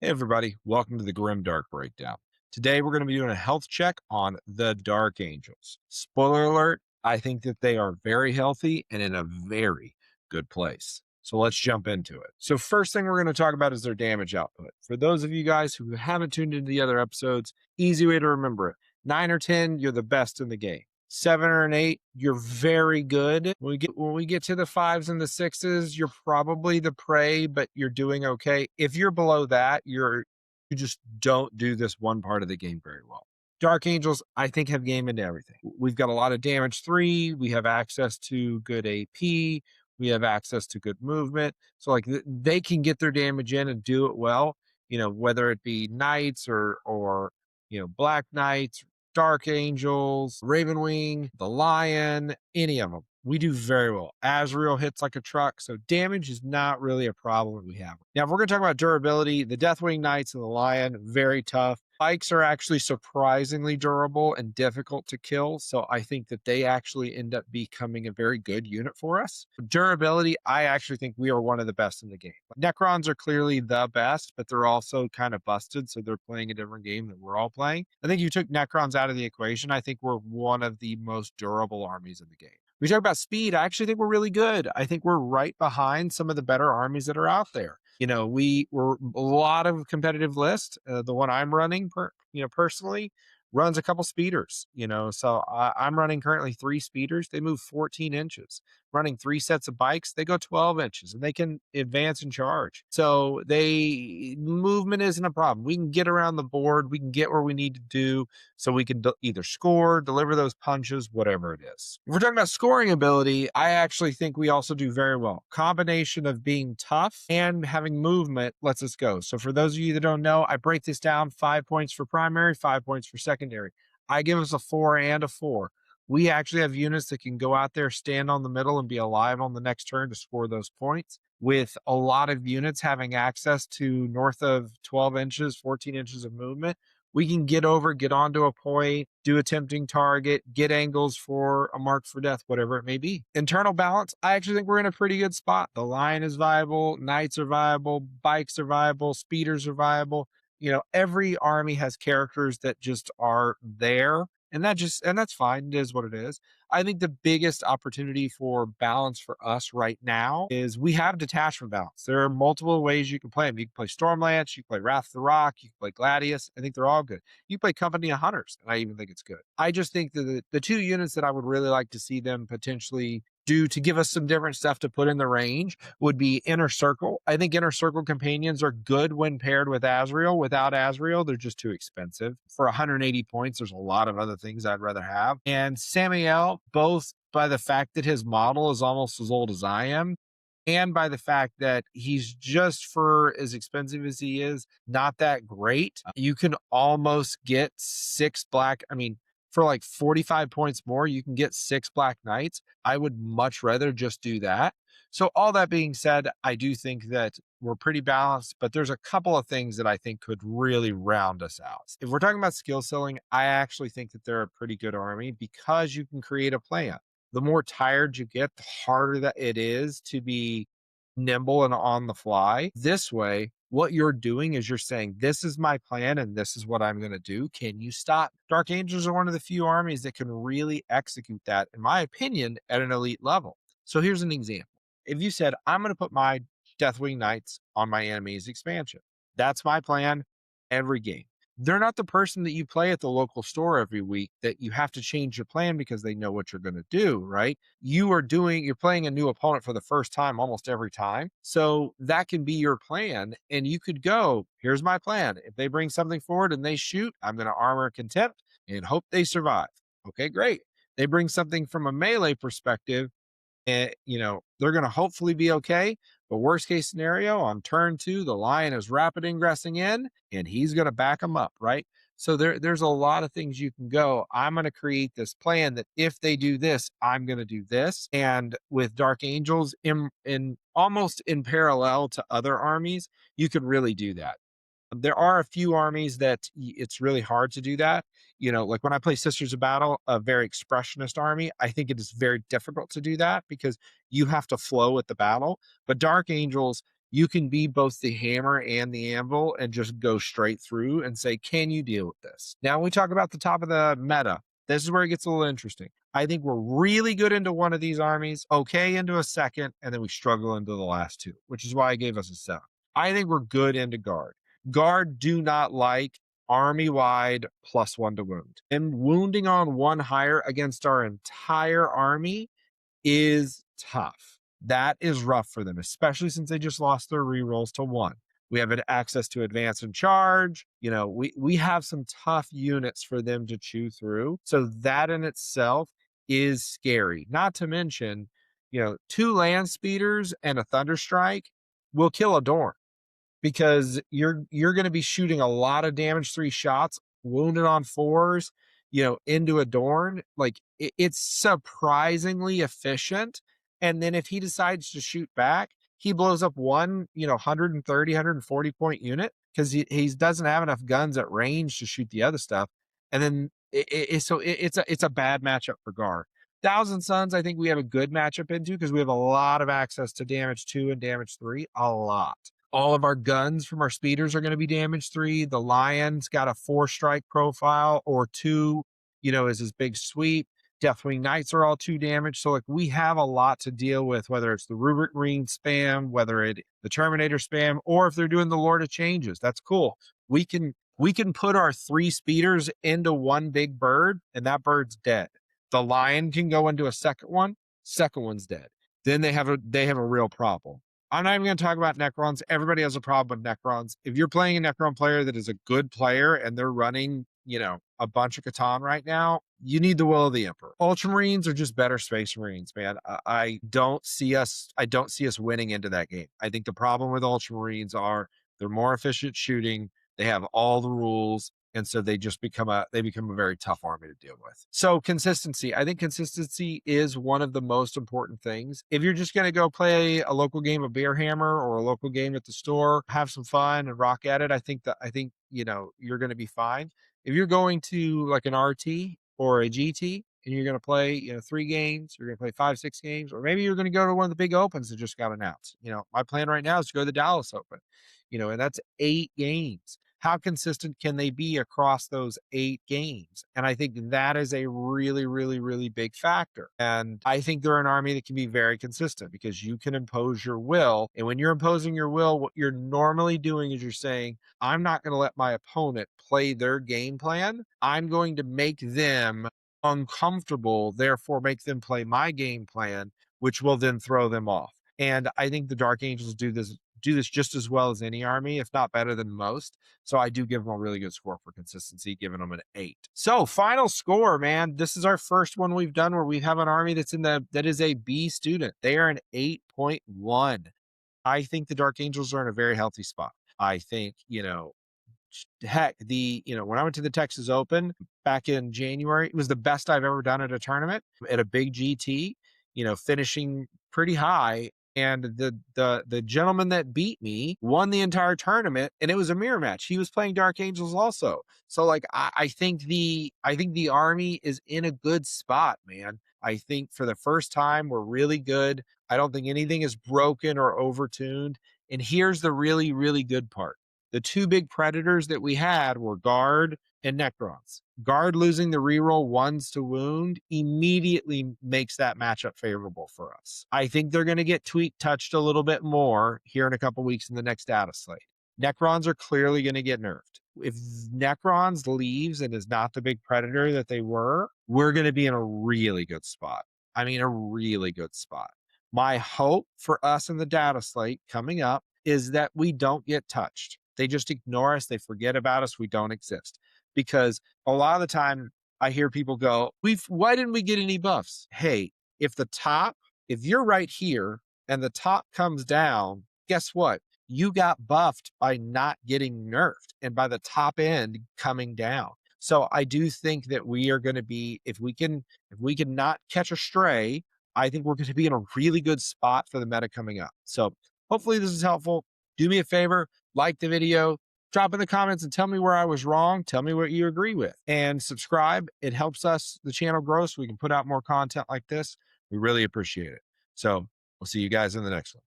Hey everybody, welcome to the Grimdark Breakdown. Today we're going to be doing a health check on the Dark Angels. Spoiler alert, I think that they are very healthy and in a very good place. So let's jump into it. So first thing we're going to talk about is their damage output. For those of you guys who haven't tuned into the other episodes, easy way to remember it. 9 or 10, you're the best in the game. 7 or an 8, you're very good. When we get to the 5s and the 6s, you're probably the prey, but you're doing okay. If you're below that, you just don't do this one part of the game very well. Dark Angels, I think, have game into everything. We've got a lot of damage 3. We have access to good AP. We have access to good movement. So like they can get their damage in and do it well. Whether it be knights or black knights, Dark Angels, Ravenwing, the Lion, any of them. We do very well. Azrael hits like a truck, so damage is not really a problem we have. Now, if we're going to talk about durability, the Deathwing Knights and the Lion, very tough. Bikes are actually surprisingly durable and difficult to kill, so I think that they actually end up becoming a very good unit for us. Durability, I actually think we are one of the best in the game. Necrons are clearly the best, but they're also kind of busted, so they're playing a different game that we're all playing. I think you took Necrons out of the equation, I think we're one of the most durable armies in the game. We talk about speed. I actually think we're really good. I think we're right behind some of the better armies that are out there. We're a lot of competitive lists. The one I'm running, personally, runs a couple speeders. So I'm running currently 3 speeders. They move 14 inches. Running 3 sets of bikes, they go 12 inches, and they can advance and charge. So movement isn't a problem. We can get around the board. We can get where we need to do. So we can either score, deliver those punches, whatever it is. If we're talking about scoring ability, I actually think we also do very well. Combination of being tough and having movement lets us go. So for those of you that don't know, I break this down: 5 points for primary, 5 points for secondary. I give us a 4 and a 4. We actually have units that can go out there, stand on the middle, and be alive on the next turn to score those points. With a lot of units having access to north of 12 inches, 14 inches of movement, we can get onto a point, do a tempting target, get angles for a mark for death, whatever it may be. Internal balance, I actually think we're in a pretty good spot. The Lion is viable, Knights are viable, bikes are viable, speeders are viable. Every army has characters that just are there. And that's fine. It is what it is. I think the biggest opportunity for balance for us right now is we have detachment balance. There are multiple ways you can play them. You can play Stormlance, you can play Wrath of the Rock, you can play Gladius. I think they're all good. You play Company of Hunters, and I even think it's good. I just think that the 2 units that I would really like to see them potentially do to give us some different stuff to put in the range would be Inner Circle. I think Inner Circle companions are good when paired with Azrael. Without Azrael, they're just too expensive. For 180 points, there's a lot of other things I'd rather have. And Samael, both by the fact that his model is almost as old as I am, and by the fact that he's, just for as expensive as he is, not that great. You can almost get 6 black. I mean, for like 45 points more, you can get 6 Black Knights. I would much rather just do that. So all that being said, I do think that we're pretty balanced, but there's a couple of things that I think could really round us out. If we're talking about skill ceiling, I actually think that they're a pretty good army because you can create a plan. The more tired you get, the harder that it is to be nimble and on the fly. This way, what you're doing is you're saying, this is my plan and this is what I'm going to do. Can you stop? Dark Angels are one of the few armies that can really execute that, in my opinion, at an elite level. So here's an example. If you said, I'm going to put my Deathwing Knights on my enemy's expansion, that's my plan every game. They're not the person that you play at the local store every week that you have to change your plan because they know what you're going to do, right? You're playing a new opponent for the first time almost every time. So that can be your plan. And you could go, here's my plan. If they bring something forward and they shoot, I'm going to armor contempt and hope they survive. Okay, great. They bring something from a melee perspective, and they're going to hopefully be okay. But worst case scenario, on turn 2, the Lion is rapid ingressing in and he's going to back them up, right? So there's a lot of things you can go. I'm going to create this plan that if they do this, I'm going to do this. And with Dark Angels in almost in parallel to other armies, you could really do that. There are a few armies that it's really hard to do that. Like when I play Sisters of Battle, a very expressionist army, I think it is very difficult to do that because you have to flow with the battle. But Dark Angels, You can be both the hammer and the anvil and just go straight through and say, can you deal with this? Now, when we talk about the top of the meta, this is where it gets a little interesting. I think we're really good into one of these armies, okay into a second, and then we struggle into the last two, which is why I gave us a 7. I think we're good into guard. Guard do not like army-wide +1 to wound. And wounding on 1 higher against our entire army is tough. That is rough for them, especially since they just lost their rerolls to 1. We have access to advance and charge. You know, we have some tough units for them to chew through. So that in itself is scary. Not to mention, you know, 2 land speeders and a thunderstrike will kill a Dorn, because you're going to be shooting a lot of damage 3 shots, wounded on 4s, you know, into a Dorn. Like it's surprisingly efficient. And then if he decides to shoot back, he blows up one, you know, 130, 140 point unit because he doesn't have enough guns at range to shoot the other stuff. And then it's a bad matchup for Gar. Thousand Suns, I think we have a good matchup into because we have a lot of access to damage 2 and damage 3, a lot. All of our guns from our speeders are going to be damage 3. The Lion's got a 4-strike profile, or 2, you know, is his big sweep. Deathwing Knights are all 2 damage. So like we have a lot to deal with, whether it's the Rubric Marine spam, whether it the Terminator spam, or if they're doing the Lord of Changes. That's cool. We can put our 3 speeders into one big bird, and that bird's dead. The Lion can go into a second one, second one's dead. Then they have a real problem. I'm not even going to talk about Necrons. Everybody has a problem with Necrons. If you're playing a Necron player that is a good player and they're running, you know, a bunch of Catan right now, you need the will of the Emperor. Ultramarines are just better Space Marines, man. I don't see us winning into that game. I think the problem with Ultramarines are they're more efficient shooting. They have all the rules. And so they just become a very tough army to deal with. So consistency. I think consistency is one of the most important things. If you're just going to go play a local game of Bearhammer or a local game at the store, have some fun and rock at it, I think you know, you're going to be fine. If you're going to like an RT or a GT and you're going to play, you know, 3 games, you're going to play 5, 6 games, or maybe you're going to go to one of the big opens that just got announced. You know, my plan right now is to go to the Dallas Open, you know, and that's 8 games. How consistent can they be across those 8 games? And I think that is a really, really, really big factor. And I think they're an army that can be very consistent because you can impose your will. And when you're imposing your will, what you're normally doing is you're saying, I'm not going to let my opponent play their game plan. I'm going to make them uncomfortable, therefore make them play my game plan, which will then throw them off. And I think the Dark Angels do this just as well as any army, if not better than most. So I do give them a really good score for consistency, giving them an 8. So final score, man. This is our first one we've done where we have an army that is a B student. They are an 8.1. I think the Dark Angels are in a very healthy spot. I think, you know, heck, when I went to the Texas Open back in January, it was the best I've ever done at a tournament at a big GT, you know, finishing pretty high. And the gentleman that beat me won the entire tournament, and it was a mirror match. He was playing Dark Angels also. So like I think the army is in a good spot, man. I think for the first time we're really good. I don't think anything is broken or overtuned. And here's the really, really good part. The 2 big predators that we had were Guard and Necrons. Guard losing the reroll 1s to wound immediately makes that matchup favorable for us. I think they're going to get tweaked, touched a little bit more here in a couple weeks in the next data slate. Necrons are clearly going to get nerfed. If Necrons leaves and is not the big predator that they were, we're going to be in a really good spot. I mean, a really good spot. My hope for us in the data slate coming up is that we don't get touched. They just ignore us. They forget about us. We don't exist. Because a lot of the time I hear people go, why didn't we get any buffs? Hey, if you're right here and the top comes down, guess what? You got buffed by not getting nerfed and by the top end coming down. So I do think that we are going to be, if we can not catch a stray, I think we're going to be in a really good spot for the meta coming up. So hopefully this is helpful. Do me a favor, like the video, drop in the comments and tell me where I was wrong. Tell me what you agree with, and subscribe. It helps us, the channel grow, so we can put out more content like this. We really appreciate it. So we'll see you guys in the next one.